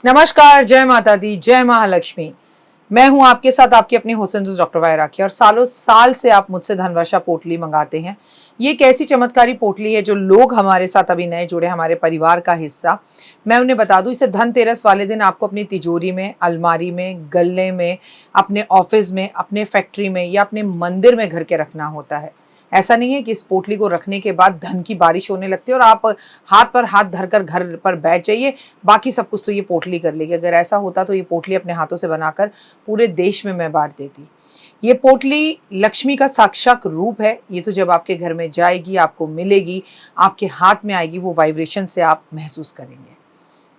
नमस्कार, जय माता दी, जय महालक्ष्मी। मैं हूं आपके साथ आपकी अपनी हुसैन डॉक्टर वाय राखी। और सालों साल से आप मुझसे धनवर्षा पोटली मंगाते हैं। ये एक ऐसी चमत्कारी पोटली है जो लोग हमारे साथ अभी नए जुड़े, हमारे परिवार का हिस्सा। मैं उन्हें बता दूं, इसे धनतेरस वाले दिन आपको अपनी तिजोरी में, अलमारी में, गल्ले में, अपने ऑफिस में, अपने फैक्ट्री में या अपने मंदिर में घर के रखना होता है। ऐसा नहीं है कि इस पोटली को रखने के बाद धन की बारिश होने लगती है और आप हाथ पर हाथ धरकर घर पर बैठ जाइए, बाकी सब कुछ तो ये पोटली कर लेगी। अगर ऐसा होता तो ये पोटली अपने हाथों से बनाकर पूरे देश में मैं बांट देती। ये पोटली लक्ष्मी का साक्षात रूप है। ये तो जब आपके घर में जाएगी, आपको मिलेगी, आपके हाथ में आएगी, वो वाइब्रेशन से आप महसूस करेंगे।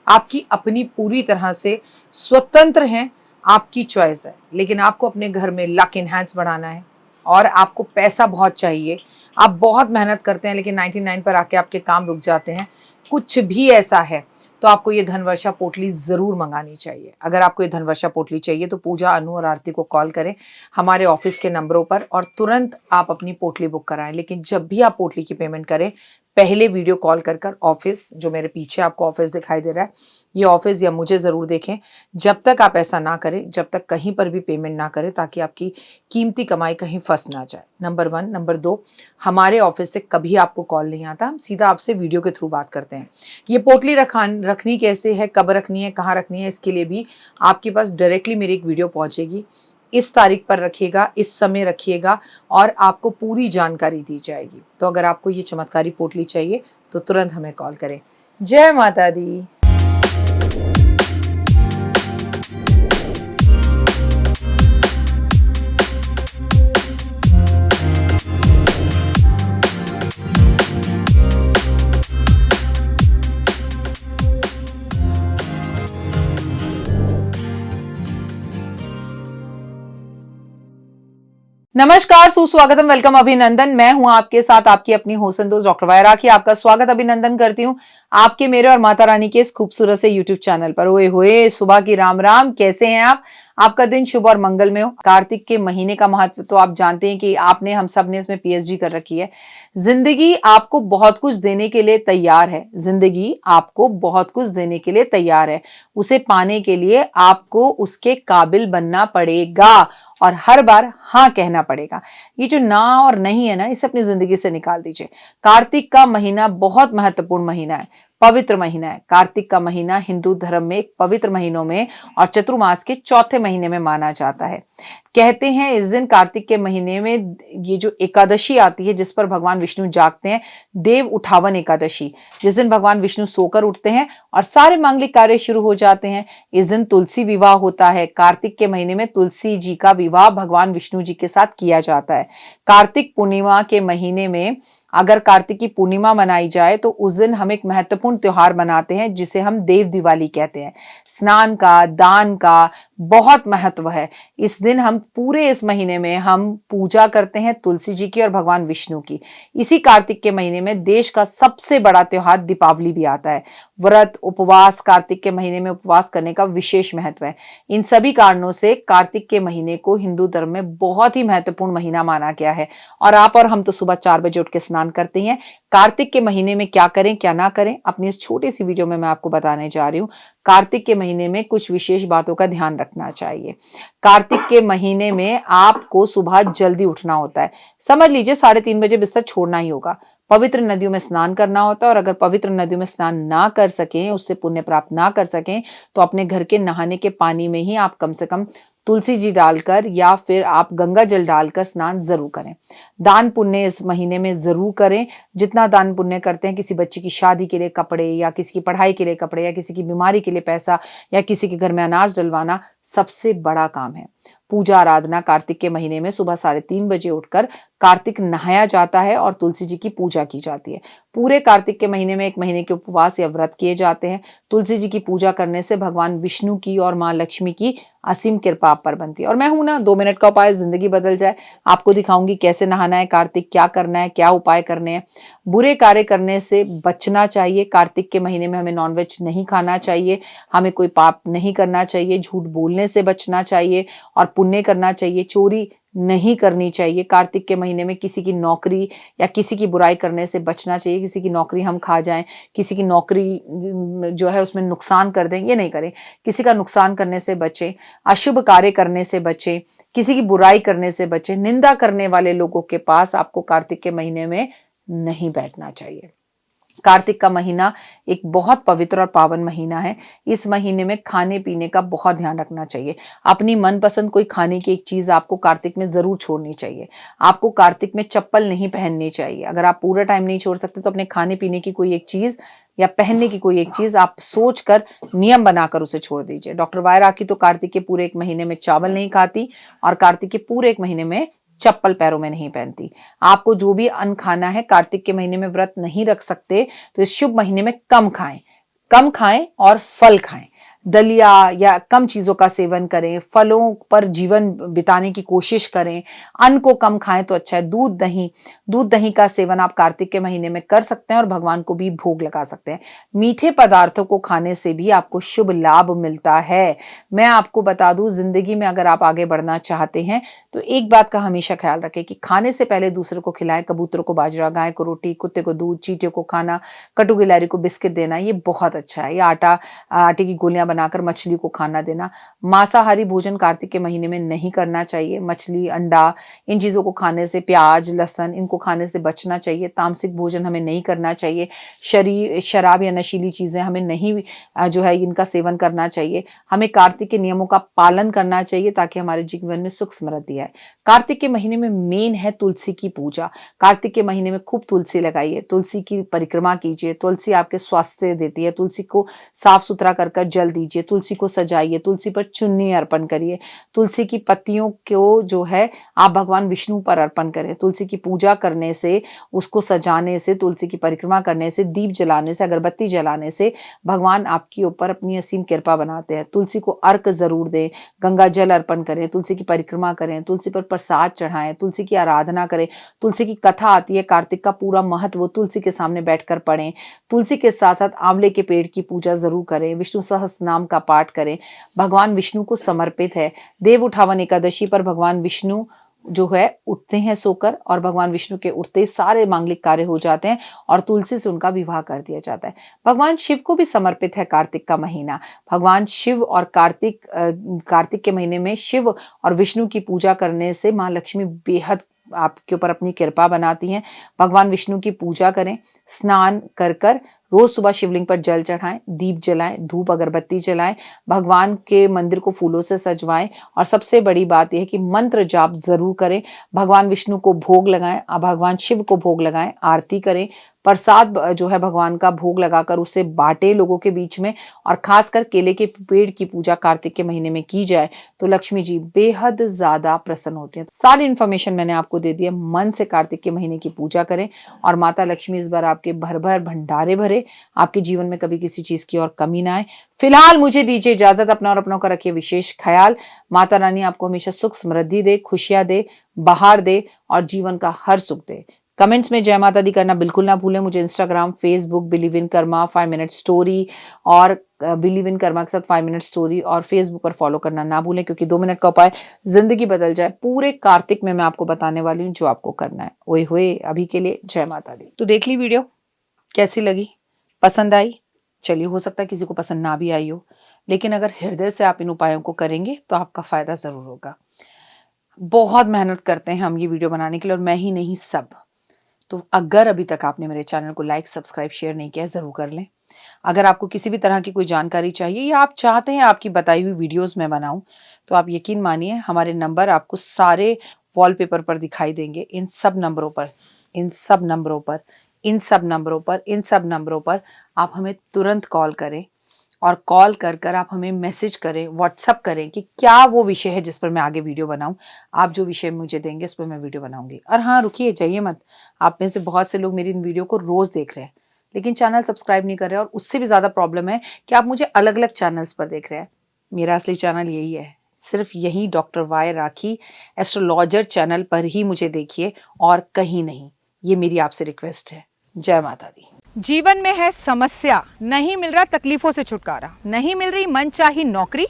आपकी अपनी पूरी तरह से स्वतंत्र हैं, आपकी चॉइस है। लेकिन आपको अपने घर में लक इनहैंस बढ़ाना है और आपको पैसा बहुत चाहिए। आप बहुत मेहनत करते हैं लेकिन 99 पर आके आपके काम रुक जाते हैं। कुछ भी ऐसा है तो आपको ये धनवर्षा पोटली ज़रूर मंगानी चाहिए। अगर आपको ये धनवर्षा पोटली चाहिए तो पूजा, अनु और आरती को कॉल करें हमारे ऑफिस के नंबरों पर और तुरंत आप अपनी पोटली बुक कराएं। लेकिन जब भी आप पोटली की पेमेंट करें, पहले वीडियो कॉल कर ऑफिस, जो मेरे पीछे आपको ऑफिस दिखाई दे रहा है, ये ऑफिस या मुझे ज़रूर देखें। जब तक आप ऐसा ना करें, जब तक कहीं पर भी पेमेंट ना करें, ताकि आपकी कीमती कमाई कहीं फंस ना जाए। नंबर 1। नंबर 2, हमारे ऑफिस से कभी आपको कॉल नहीं आता, हम सीधा आपसे वीडियो के थ्रू बात करते हैं। ये पोटली रखनी कैसे है, कब रखनी है, कहाँ रखनी है, इसके लिए भी आपके पास डायरेक्टली मेरी एक वीडियो पहुँचेगी। इस तारीख पर रखिएगा, इस समय रखिएगा और आपको पूरी जानकारी दी जाएगी। तो अगर आपको ये चमत्कारी पोटली चाहिए तो तुरंत हमें कॉल करें। जय माता दी। नमस्कार, सुस्वागतम, वेलकम, अभिनंदन। मैं हूं आपके साथ आपकी अपनी हुसैन दोस्त डॉक्टर वाय राखी। आपका स्वागत, अभिनंदन करती हूं आपके, मेरे और माता रानी के इस खूबसूरत से यूट्यूब चैनल पर। ओए होए, सुबह की राम राम, कैसे हैं आप? आपका दिन शुभ और मंगल में हो। कार्तिक के महीने का महत्व तो आप जानते हैं कि आपने, हम सब ने इसमें पीएचडी कर रखी है। जिंदगी आपको बहुत कुछ देने के लिए तैयार है। जिंदगी आपको बहुत कुछ देने के लिए तैयार है। उसे पाने के लिए आपको उसके काबिल बनना पड़ेगा और हर बार हाँ कहना पड़ेगा। ये जो ना और नहीं है ना, इसे अपनी जिंदगी से निकाल दीजिए। कार्तिक का महीना बहुत महत्वपूर्ण महीना है, पवित्र महीना है। कार्तिक का महीना हिंदू धर्म में एक पवित्र महीनों में और चतुर्मास के चौथे महीने में माना जाता है। कहते हैं इस दिन, कार्तिक के महीने में, ये जो एकादशी आती है जिस पर भगवान विष्णु जागते हैं, देव उठावन एकादशी, जिस दिन भगवान विष्णु सोकर उठते हैं और सारे मांगलिक कार्य शुरू हो जाते हैं। इस दिन तुलसी विवाह होता है। कार्तिक के महीने में तुलसी जी का विवाह भगवान विष्णु जी के साथ किया जाता है। कार्तिक पूर्णिमा के महीने में अगर कार्तिक की पूर्णिमा मनाई जाए तो उस दिन हम एक महत्वपूर्ण त्योहार मनाते हैं जिसे हम देव दिवाली कहते हैं। स्नान का, दान का बहुत महत्व है। इस दिन हम पूरे इस महीने में हम पूजा करते हैं तुलसी जी की और भगवान विष्णु की। इसी कार्तिक के महीने में देश का सबसे बड़ा त्योहार दीपावली भी आता है। व्रत, उपवास, कार्तिक के महीने में उपवास करने का विशेष महत्व है। इन सभी कारणों से कार्तिक के महीने को हिंदू धर्म में बहुत ही महत्वपूर्ण महीना माना गया है। और आप और हम तो सुबह 4 बजे उठ के स्नान करते हैं। कार्तिक के महीने में क्या करें क्या ना करें, अपनी इस छोटी सी वीडियो में मैं आपको बताने जा रही हूँ। कार्तिक के महीने में कुछ विशेष बातों का ध्यान रखना चाहिए। कार्तिक के महीने में आपको सुबह जल्दी उठना होता है। समझ लीजिए 3:30 बजे बिस्तर छोड़ना ही होगा। पवित्र नदियों में स्नान करना होता है और अगर पवित्र नदियों में स्नान ना कर सकें, उससे पुण्य प्राप्त ना कर सकें, तो अपने घर के नहाने के पानी में ही आप कम से कम तुलसी जी डालकर या फिर आप गंगा जल डालकर स्नान जरूर करें। दान पुण्य इस महीने में जरूर करें। जितना दान पुण्य करते हैं, किसी बच्चे की शादी के लिए कपड़े या किसी की पढ़ाई के लिए कपड़े या किसी की बीमारी के लिए पैसा या किसी के घर में अनाज डलवाना सबसे बड़ा काम है। पूजा आराधना कार्तिक के महीने में सुबह 3:30 बजे उठकर कार्तिक नहाया जाता है और तुलसी जी की पूजा की जाती है। पूरे कार्तिक के महीने में 1 महीने के उपवास या व्रत किए जाते हैं। तुलसी जी की पूजा करने से भगवान विष्णु की और माँ लक्ष्मी की असीम कृपा आप पर बनती है। और मैं हूं ना, 2 मिनट का उपाय, जिंदगी बदल जाए। आपको दिखाऊंगी कैसे नहाना है कार्तिक, क्या करना है, क्या उपाय करने हैं। बुरे कार्य करने से बचना चाहिए। कार्तिक के महीने में हमें नॉनवेज नहीं खाना चाहिए, हमें कोई पाप नहीं करना चाहिए, झूठ बोलने से बचना चाहिए और पुण्य करना चाहिए। चोरी नहीं करनी चाहिए। कार्तिक के महीने में किसी की नौकरी या किसी की बुराई करने से बचना चाहिए। किसी की नौकरी हम खा जाएं, किसी की नौकरी जो है उसमें नुकसान कर दें, ये नहीं करें। किसी का नुकसान करने से बचें, अशुभ कार्य करने से बचें, किसी की बुराई करने से बचें। निंदा करने वाले लोगों के पास आपको कार्तिक के महीने में नहीं बैठना चाहिए। कार्तिक का महीना एक बहुत पवित्र और पावन महीना है। इस महीने में खाने पीने का बहुत ध्यान रखना चाहिए। अपनी मनपसंद कोई खाने की एक चीज आपको कार्तिक में जरूर छोड़नी चाहिए। आपको कार्तिक में चप्पल नहीं पहननी चाहिए। अगर आप पूरा टाइम नहीं छोड़ सकते तो अपने खाने पीने की कोई एक चीज या पहनने की कोई एक चीज आप सोचकर नियम बनाकर उसे छोड़ दीजिए। डॉक्टर वाय राखी तो कार्तिक के पूरे एक महीने में चावल नहीं खाती और कार्तिक के पूरे एक महीने में चप्पल पैरों में नहीं पहनती। आपको जो भी अन्न खाना है, कार्तिक के महीने में व्रत नहीं रख सकते तो इस शुभ महीने में कम खाएं और फल खाएं। दलिया या कम चीजों का सेवन करें, फलों पर जीवन बिताने की कोशिश करें। अन्न को कम खाएं तो अच्छा है। दूध दही का सेवन आप कार्तिक के महीने में कर सकते हैं और भगवान को भी भोग लगा सकते हैं। मीठे पदार्थों को खाने से भी आपको शुभ लाभ मिलता है। मैं आपको बता दूं, जिंदगी में अगर आप आगे बढ़ना चाहते हैं तो एक बात का हमेशा ख्याल रखें कि खाने से पहले दूसरे को खिलाएं। कबूतर को बाजरा, गाय को रोटी, कुत्ते को दूध, चींटियों को खाना, कटु गिलहरी को बिस्किट देना, ये बहुत अच्छा है। या आटे की गोलियां बनाकर मछली को खाना देना। मांसाहारी भोजन कार्तिक के महीने में नहीं करना चाहिए। मछली, अंडा, इन चीजों को खाने से, प्याज, लहसुन, इनको खाने से बचना चाहिए। तामसिक भोजन हमें नहीं करना चाहिए। शराब या नशीली चीजें हमें नहीं जो है इनका सेवन करना चाहिए। हमें कार्तिक के नियमों का पालन करना चाहिए ताकि हमारे जीवन में सुख समृद्धि आए। कार्तिक के महीने में मेन है तुलसी की पूजा। कार्तिक के महीने में खूब तुलसी लगाइए, तुलसी की परिक्रमा कीजिए। तुलसी आपके स्वास्थ्य देती है। तुलसी को साफ सुथरा कर जल दीजिए, तुलसी को सजाइए, तुलसी पर चुन्नी अर्पण करिए। तुलसी की पत्तियों को जो है आप भगवान विष्णु पर अर्पण करें। तुलसी की पूजा करने से, उसको सजाने से, तुलसी की परिक्रमा करने से, दीप जलाने से, अगरबत्ती जलाने से भगवान आपके ऊपर अपनी असीम कृपा बनाते हैं। तुलसी को अर्क जरूर दें, गंगा जल अर्पण करें, तुलसी की परिक्रमा करें, तुलसी पर प्रसाद चढ़ाएं, तुलसी की आराधना करें। तुलसी की कथा आती है, कार्तिक का पूरा महत्व तुलसी के सामने बैठकर पढ़ें। तुलसी के साथ साथ आंवले के पेड़ की पूजा जरूर करें। विष्णु सहस्त्र नाम का पाठ करें। भगवान विष्णु को समर्पित है। देव उठावन एकादशी पर भगवान विष्णु जो है उठते हैं सोकर और भगवान विष्णु के उठते सारे मांगलिक कार्य हो जाते हैं और तुलसी से उनका विवाह कर दिया जाता है। भगवान शिव को भी समर्पित है कार्तिक का महीना। भगवान शिव और कार्तिक के महीने में शिव और विष्णु की पूजा करने से माँ लक्ष्मी बेहद आपके ऊपर अपनी कृपा बनाती हैं। भगवान विष्णु की पूजा करें, स्नान कर रोज सुबह शिवलिंग पर जल चढ़ाएं, दीप जलाएं, धूप अगरबत्ती जलाएं, भगवान के मंदिर को फूलों से सजवाएं और सबसे बड़ी बात यह है कि मंत्र जाप जरूर करें। भगवान विष्णु को भोग लगाएं, भगवान शिव को भोग लगाएं, आरती करें, प्रसाद जो है भगवान का भोग लगाकर उसे बांटे लोगों के बीच में। और खासकर केले के पेड़ की पूजा कार्तिक के महीने में की जाए तो लक्ष्मी जी बेहद ज्यादा प्रसन्न होती हैं। सारी इन्फॉर्मेशन मैंने आपको दे दी है। मन से कार्तिक के महीने की पूजा करें और माता लक्ष्मी इस बार आपके भर भर भंडारे भरे, आपके जीवन में कभी किसी चीज की और कमी ना आए। फिलहाल मुझे दीजिए इजाजत। अपना और अपनों का रखिए विशेष ख्याल। माता रानी आपको हमेशा सुख समृद्धि दे, खुशियां दे, बहार दे और जीवन का हर सुख दे। कमेंट्स में जय माता दी करना बिल्कुल ना भूलें। मुझे Instagram, Facebook believe in Karma 5 minute story और बिलीव इन कर्मा के साथ 5 मिनट स्टोरी और फेसबुक पर फॉलो करना ना भूलें, क्योंकि 2 मिनट का उपाय जिंदगी बदल जाए। पूरे कार्तिक में मैं आपको बताने वाली हूँ जो आपको करना है। ओए होए, अभी के लिए जय माता दी। तो देख ली वीडियो, कैसी लगी, पसंद आई? चलिए, हो सकता है किसी को पसंद ना भी आई हो, लेकिन अगर हृदय से आप इन उपायों को करेंगे तो आपका फायदा जरूर होगा। बहुत मेहनत करते हैं हम ये वीडियो बनाने के लिए और मैं ही नहीं, सब। तो अगर अभी तक आपने मेरे चैनल को लाइक, सब्सक्राइब, शेयर नहीं किया, जरूर कर लें। अगर आपको किसी भी तरह की कोई जानकारी चाहिए या आप चाहते हैं आपकी बताई हुई वीडियोस मैं बनाऊं, तो आप यकीन मानिए हमारे नंबर आपको सारे वॉलपेपर पर दिखाई देंगे। इन सब नंबरों पर आप हमें तुरंत कॉल करें और कॉल कर आप हमें मैसेज करें, व्हाट्सअप करें कि क्या वो विषय है जिस पर मैं आगे वीडियो बनाऊं। आप जो विषय मुझे देंगे उस पर मैं वीडियो बनाऊंगी। और हाँ, रुकिए, जाइए मत। आप में से बहुत से लोग मेरी इन वीडियो को रोज देख रहे हैं लेकिन चैनल सब्सक्राइब नहीं कर रहे हैं, और उससे भी ज़्यादा प्रॉब्लम है कि आप मुझे अलग अलग चैनल्स पर देख रहे हैं। मेरा असली चैनल यही है, सिर्फ यही डॉक्टर वाय राखी एस्ट्रोलॉजर चैनल पर ही मुझे देखिए और कहीं नहीं। ये मेरी आपसे रिक्वेस्ट है। जय माता दी। जीवन में है समस्या, नहीं मिल रहा तकलीफों से छुटकारा, नहीं मिल रही मनचाही नौकरी,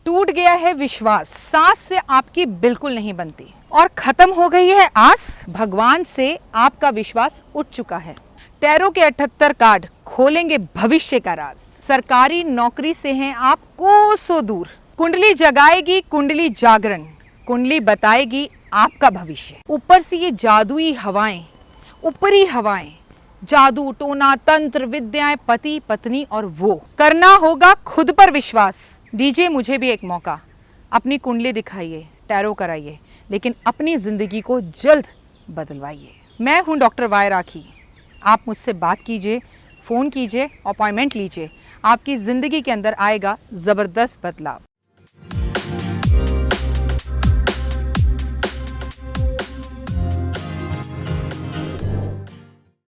टूट गया है विश्वास, सांस से आपकी बिल्कुल नहीं बनती, और खत्म हो गई है आस। भगवान से आपका विश्वास उठ चुका है। टैरो के 78 कार्ड खोलेंगे भविष्य का राज। सरकारी नौकरी से हैं आप कोसों दूर। कुंडली जगाएगी कुंडली जागरण, कुंडली बताएगी आपका भविष्य। ऊपर से ये जादुई हवाएं, ऊपरी हवाएं, जादू टोना तंत्र विद्याएं, पति पत्नी और वो। करना होगा खुद पर विश्वास। दीजिए मुझे भी एक मौका, अपनी कुंडली दिखाइए, टैरो कराइए, लेकिन अपनी जिंदगी को जल्द बदलवाइए। मैं हूं डॉक्टर वाई राखी। आप मुझसे बात कीजिए, फ़ोन कीजिए, अपॉइंटमेंट लीजिए। आपकी ज़िंदगी के अंदर आएगा ज़बरदस्त बदलाव।